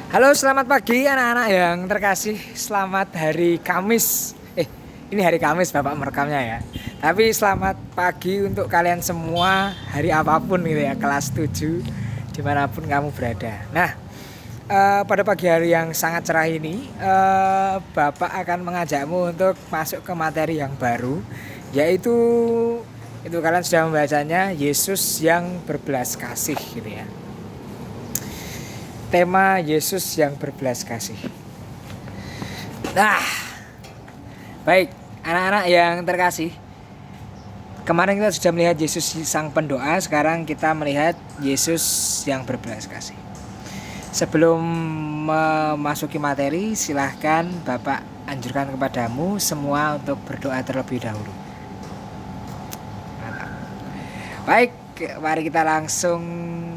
Halo, selamat pagi anak-anak yang terkasih. Selamat hari Kamis. Ini hari Kamis Bapak merekamnya ya. Tapi selamat pagi untuk kalian semua hari apapun gitu ya, kelas 7 dimanapun kamu berada. Nah, pada pagi hari yang sangat cerah ini, Bapak akan mengajakmu untuk masuk ke materi yang baru, yaitu itu kalian sudah membacanya, Yesus yang berbelas kasih gitu ya. Tema Yesus yang berbelas kasih. Nah, baik anak-anak yang terkasih, kemarin kita sudah melihat Yesus sang pendoa. Sekarang kita melihat Yesus yang berbelas kasih. Sebelum memasuki materi, silahkan Bapak anjurkan kepadamu semua untuk berdoa terlebih dahulu. Mantap. Baik, mari kita langsung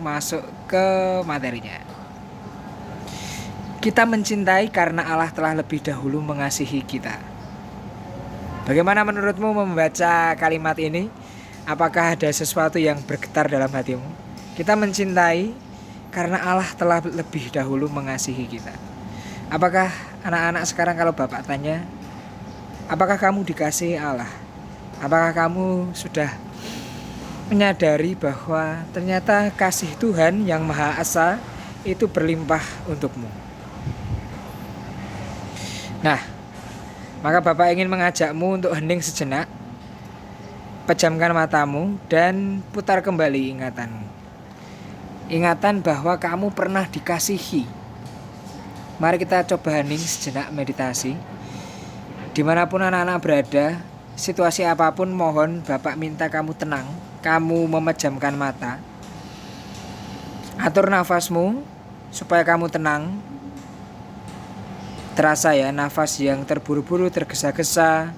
masuk ke materinya. Kita mencintai karena Allah telah lebih dahulu mengasihi kita. Bagaimana menurutmu membaca kalimat ini? Apakah ada sesuatu yang bergetar dalam hatimu? Kita mencintai karena Allah telah lebih dahulu mengasihi kita. Apakah anak-anak sekarang kalau Bapak tanya, apakah kamu dikasihi Allah? Apakah kamu sudah menyadari bahwa ternyata kasih Tuhan yang Maha Esa itu berlimpah untukmu? Nah, maka Bapak ingin mengajakmu untuk hening sejenak, pejamkan matamu dan putar kembali ingatanmu. Ingatan bahwa kamu pernah dikasihi. Mari kita coba hening sejenak meditasi. Dimanapun anak-anak berada, situasi apapun mohon Bapak minta kamu tenang, kamu memejamkan mata. Atur nafasmu supaya kamu tenang. Terasa ya nafas yang terburu-buru, tergesa-gesa.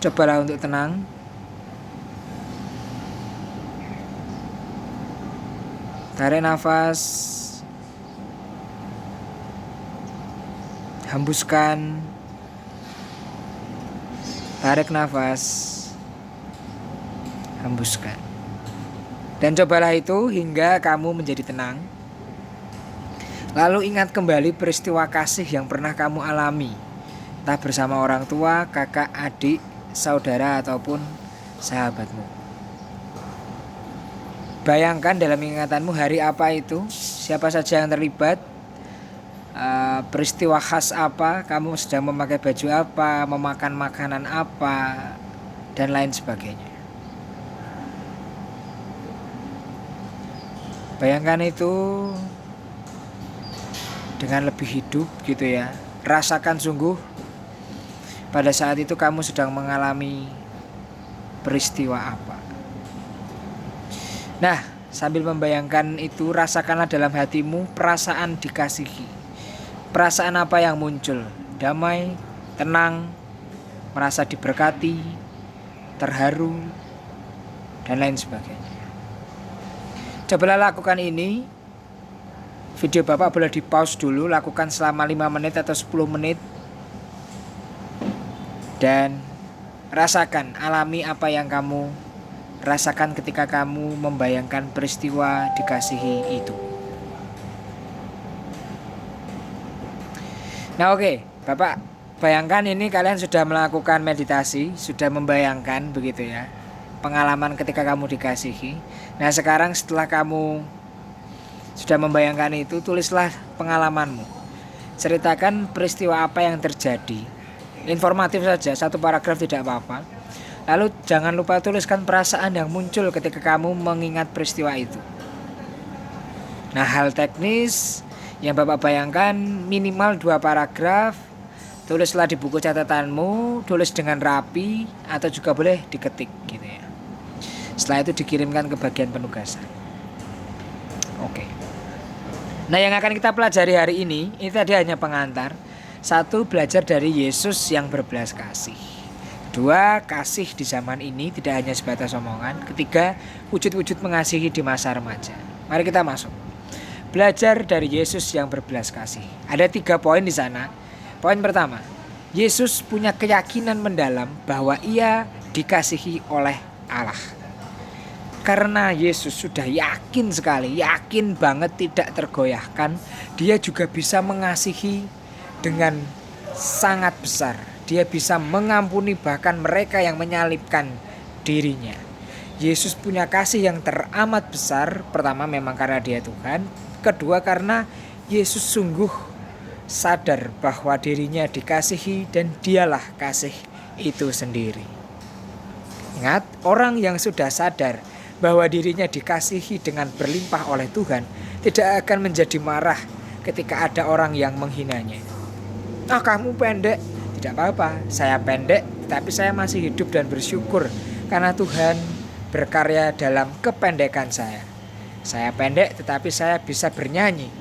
Cobalah untuk tenang. Tarik nafas. Hembuskan. Tarik nafas. Hembuskan. Dan cobalah itu hingga kamu menjadi tenang. Lalu ingat kembali peristiwa kasih yang pernah kamu alami, entah bersama orang tua, kakak, adik, saudara, ataupun sahabatmu. Bayangkan dalam ingatanmu hari apa itu, siapa saja yang terlibat, peristiwa khas apa, kamu sedang memakai baju apa, memakan makanan apa, dan lain sebagainya. Bayangkan itu dengan lebih hidup gitu ya. Rasakan sungguh pada saat itu kamu sedang mengalami peristiwa apa. Nah, sambil membayangkan itu, rasakanlah dalam hatimu perasaan dikasihi. Perasaan apa yang muncul? Damai, tenang, merasa diberkati, terharu, dan lain sebagainya. Cobalah lakukan ini. Video Bapak boleh di pause dulu, lakukan selama 5 menit atau 10 menit. Dan rasakan, alami apa yang kamu rasakan ketika kamu membayangkan peristiwa dikasihi itu. Nah oke, Bapak bayangkan ini kalian sudah melakukan meditasi, sudah membayangkan begitu ya, pengalaman ketika kamu dikasihi. Nah sekarang setelah kamu sudah membayangkan itu, tulislah pengalamanmu. Ceritakan peristiwa apa yang terjadi. Informatif saja, 1 paragraf tidak apa-apa. Lalu jangan lupa tuliskan perasaan yang muncul ketika kamu mengingat peristiwa itu. Nah, hal teknis yang Bapak bayangkan minimal 2 paragraf. Tulislah di buku catatanmu, tulis dengan rapi atau juga boleh diketik gitu ya. Setelah itu dikirimkan ke bagian penugasan. Oke. Nah, yang akan kita pelajari hari ini itu tadi hanya pengantar. 1, belajar dari Yesus yang berbelas kasih. 2, kasih di zaman ini tidak hanya sebatas omongan. 3, wujud-wujud mengasihi di masa remaja. Mari kita masuk. Belajar dari Yesus yang berbelas kasih. Ada 3 poin di sana. Poin pertama, Yesus punya keyakinan mendalam bahwa ia dikasihi oleh Allah. Karena Yesus sudah yakin sekali, yakin banget tidak tergoyahkan, dia juga bisa mengasihi dengan sangat besar. Dia bisa mengampuni bahkan mereka yang menyalibkan dirinya. Yesus punya kasih yang teramat besar. Pertama memang karena dia Tuhan. Kedua karena Yesus sungguh sadar bahwa dirinya dikasihi dan dialah kasih itu sendiri. Ingat, orang yang sudah sadar bahwa dirinya dikasihi dengan berlimpah oleh Tuhan tidak akan menjadi marah ketika ada orang yang menghinanya. Kamu pendek. Tidak apa-apa, saya pendek tapi saya masih hidup dan bersyukur karena Tuhan berkarya dalam kependekan saya. Saya pendek tetapi saya bisa bernyanyi.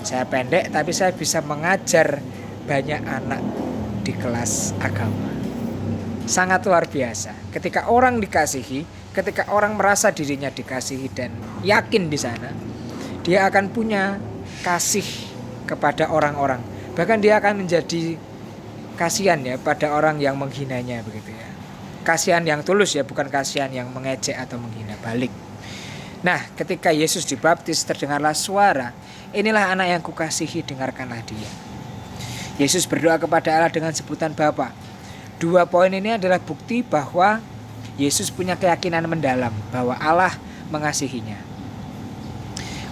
Saya pendek tapi saya bisa mengajar banyak anak di kelas agama. Sangat luar biasa. Ketika orang dikasihi, ketika orang merasa dirinya dikasihi dan yakin di sana, dia akan punya kasih kepada orang-orang. Bahkan dia akan menjadi kasihan ya pada orang yang menghinanya begitu ya. Kasihan yang tulus ya, bukan kasihan yang mengejek atau menghina balik. Nah, ketika Yesus dibaptis terdengarlah suara, inilah anak yang kukasihi, dengarkanlah dia. Yesus berdoa kepada Allah dengan sebutan Bapa. Dua poin ini adalah bukti bahwa Yesus punya keyakinan mendalam bahwa Allah mengasihinya.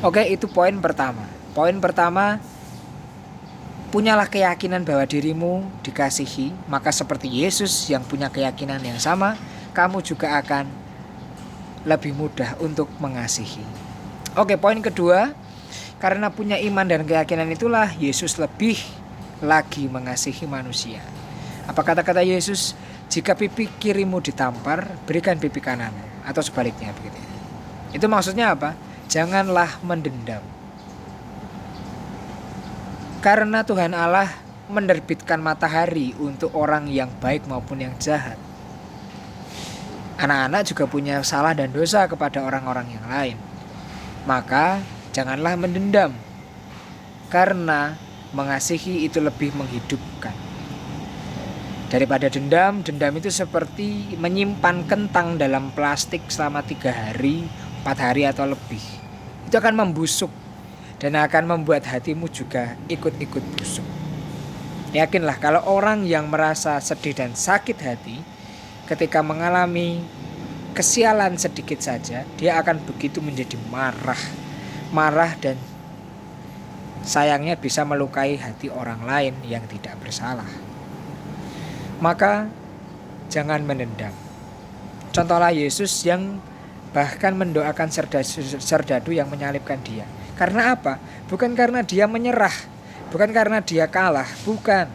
Oke, itu poin pertama. Poin pertama, punyalah keyakinan bahwa dirimu dikasihi, maka seperti Yesus yang punya keyakinan yang sama, kamu juga akan lebih mudah untuk mengasihi. Oke, poin kedua, karena punya iman dan keyakinan itulah Yesus lebih lagi mengasihi manusia. Apa kata-kata Yesus? Jika pipi kirimu ditampar, berikan pipi kananmu, atau sebaliknya begitu. Itu maksudnya apa? Janganlah mendendam. Karena Tuhan Allah menerbitkan matahari untuk orang yang baik maupun yang jahat. Anak-anak juga punya salah dan dosa kepada orang-orang yang lain. Maka janganlah mendendam. Karena mengasihi itu lebih menghidupkan. Daripada dendam, dendam itu seperti menyimpan kentang dalam plastik selama 3 hari, 4 hari atau lebih. Itu akan membusuk dan akan membuat hatimu juga ikut-ikut busuk. Yakinlah kalau orang yang merasa sedih dan sakit hati ketika mengalami kesialan sedikit saja, dia akan begitu menjadi marah dan sayangnya bisa melukai hati orang lain yang tidak bersalah. Maka jangan menendam. Contohlah Yesus yang bahkan mendoakan serdadu yang menyalibkan dia. Karena apa? Bukan karena dia menyerah, bukan karena dia kalah, bukan.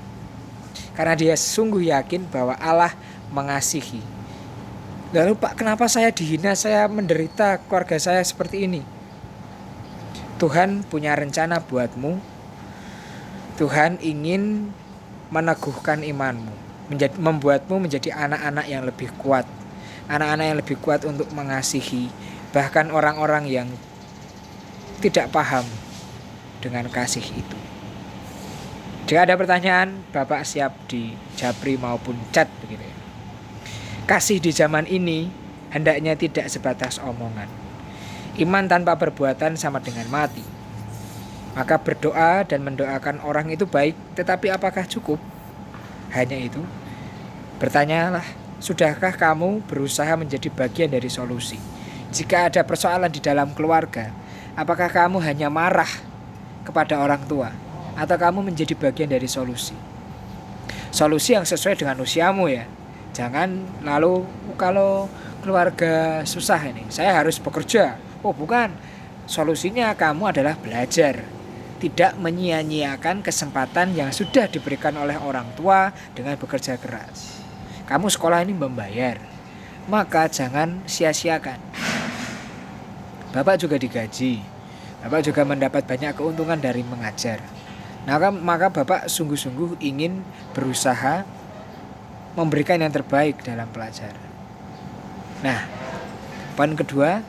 Karena dia sungguh yakin bahwa Allah mengasihi. Lalu Pak, kenapa saya dihina, saya menderita, keluarga saya seperti ini? Tuhan punya rencana buatmu. Tuhan ingin meneguhkan imanmu, membuatmu menjadi anak-anak yang lebih kuat. Anak-anak yang lebih kuat untuk mengasihi bahkan orang-orang yang tidak paham dengan kasih itu. Jika ada pertanyaan, Bapak siap di japri maupun chat begitu ya. Kasih di zaman ini hendaknya tidak sebatas omongan. Iman tanpa perbuatan sama dengan mati. Maka berdoa dan mendoakan orang itu baik, tetapi apakah cukup? Hanya itu. Bertanyalah, sudahkah kamu berusaha menjadi bagian dari solusi? Jika ada persoalan di dalam keluarga, apakah kamu hanya marah kepada orang tua atau kamu menjadi bagian dari solusi? Solusi yang sesuai dengan usiamu ya. Jangan lalu kalau keluarga susah ini, saya harus bekerja. Oh bukan, solusinya kamu adalah belajar. Tidak menyia-nyiakan kesempatan yang sudah diberikan oleh orang tua dengan bekerja keras. Kamu sekolah ini membayar, maka jangan sia-siakan. Bapak juga digaji, Bapak juga mendapat banyak keuntungan dari mengajar. Maka Bapak sungguh-sungguh ingin berusaha memberikan yang terbaik dalam pelajaran. Nah, poin kedua,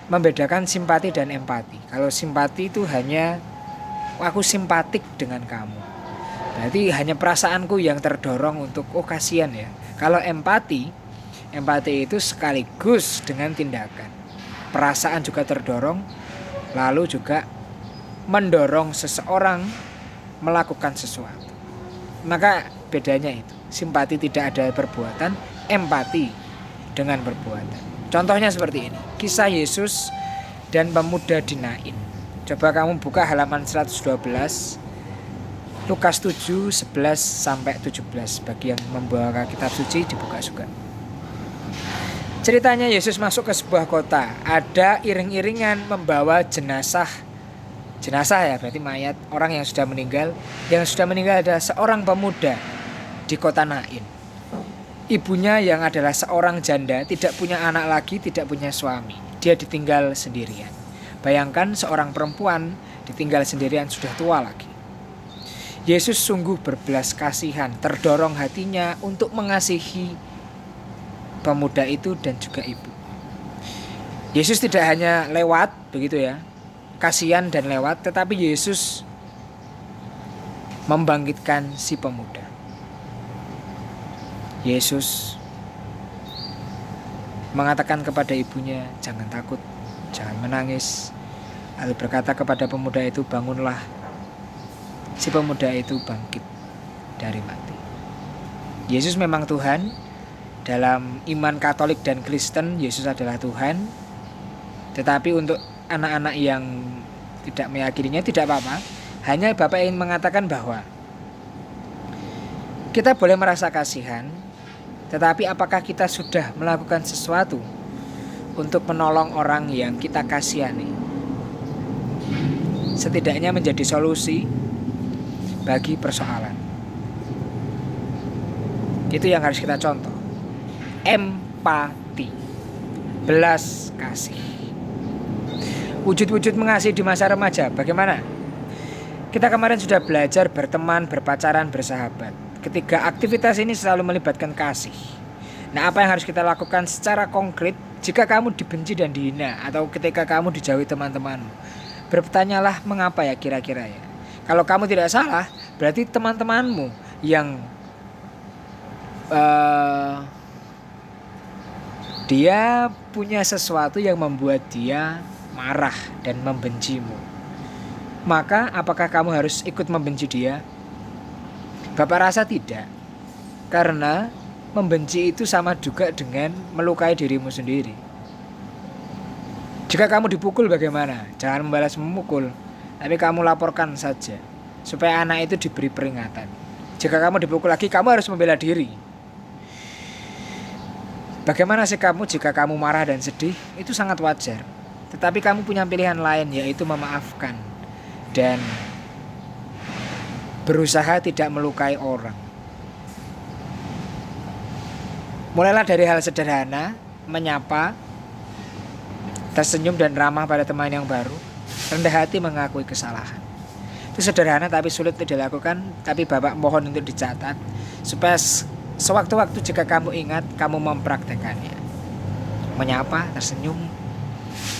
membedakan simpati dan empati. Kalau simpati itu hanya aku simpatik dengan kamu, berarti hanya perasaanku yang terdorong untuk kasihan ya. Kalau empati itu sekaligus dengan tindakan. perasaan juga terdorong, lalu juga mendorong seseorang melakukan sesuatu. Maka bedanya itu, simpati tidak ada perbuatan, empati dengan perbuatan. Contohnya seperti ini, kisah Yesus dan pemuda di Nain. Coba kamu buka halaman 112, Lukas 7, 11 sampai 17. Bagi yang membawa kitab suci dibuka juga. Ceritanya Yesus masuk ke sebuah kota. Ada iring-iringan membawa jenazah ya, berarti mayat orang yang sudah meninggal. Yang sudah meninggal adalah seorang pemuda di kota Nain. Ibunya yang adalah seorang janda, tidak punya anak lagi, tidak punya suami. Dia ditinggal sendirian. Bayangkan seorang perempuan ditinggal sendirian, sudah tua lagi. Yesus sungguh berbelas kasihan, terdorong hatinya untuk mengasihi pemuda itu dan juga ibu. Yesus tidak hanya lewat begitu ya, kasihan dan lewat, tetapi Yesus membangkitkan si pemuda. Yesus mengatakan kepada ibunya, jangan takut, jangan menangis. Lalu berkata kepada pemuda itu, bangunlah. Si pemuda itu bangkit dari mati. Yesus memang Tuhan. Dalam iman Katolik dan Kristen, Yesus adalah Tuhan. Tetapi untuk anak-anak yang tidak meyakininya tidak apa-apa. Hanya Bapak ingin mengatakan bahwa kita boleh merasa kasihan, tetapi apakah kita sudah melakukan sesuatu untuk menolong orang yang kita kasihani? Setidaknya menjadi solusi bagi persoalan. Itu yang harus kita contoh. Empati, belas kasih. Wujud-wujud mengasihi di masa remaja bagaimana? Kita kemarin sudah belajar berteman, berpacaran, bersahabat. Ketiga aktivitas ini selalu melibatkan kasih. Nah, apa yang harus kita lakukan secara konkret jika kamu dibenci dan dihina, atau ketika kamu dijauhi teman-temanmu? Bertanyalah mengapa ya kira-kira ya. Kalau kamu tidak salah, berarti teman-temanmu yang dia punya sesuatu yang membuat dia marah dan membencimu. Maka apakah kamu harus ikut membenci dia? Bapak rasa tidak. Karena membenci itu sama juga dengan melukai dirimu sendiri. Jika kamu dipukul bagaimana? Jangan membalas memukul, tapi kamu laporkan saja supaya anak itu diberi peringatan. Jika kamu dipukul lagi, kamu harus membela diri. Bagaimana sikapmu jika kamu marah dan sedih? Itu sangat wajar. Tetapi kamu punya pilihan lain, yaitu memaafkan dan berusaha tidak melukai orang. Mulailah dari hal sederhana, menyapa, tersenyum dan ramah pada teman yang baru, rendah hati mengakui kesalahan. Itu sederhana tapi sulit dilakukan, tapi Bapak mohon untuk dicatat supaya sewaktu-waktu jika kamu ingat, kamu mempraktekannya. Menyapa, tersenyum,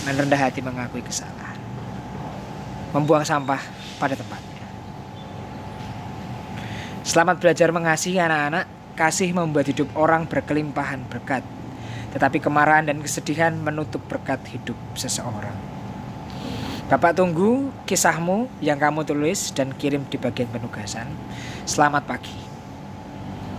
dan rendah hati mengakui kesalahan. Membuang sampah pada tempatnya. Selamat belajar mengasihi anak-anak. Kasih membuat hidup orang berkelimpahan berkat. Tetapi kemarahan dan kesedihan menutup berkat hidup seseorang. Bapak tunggu kisahmu yang kamu tulis dan kirim di bagian penugasan. Selamat pagi.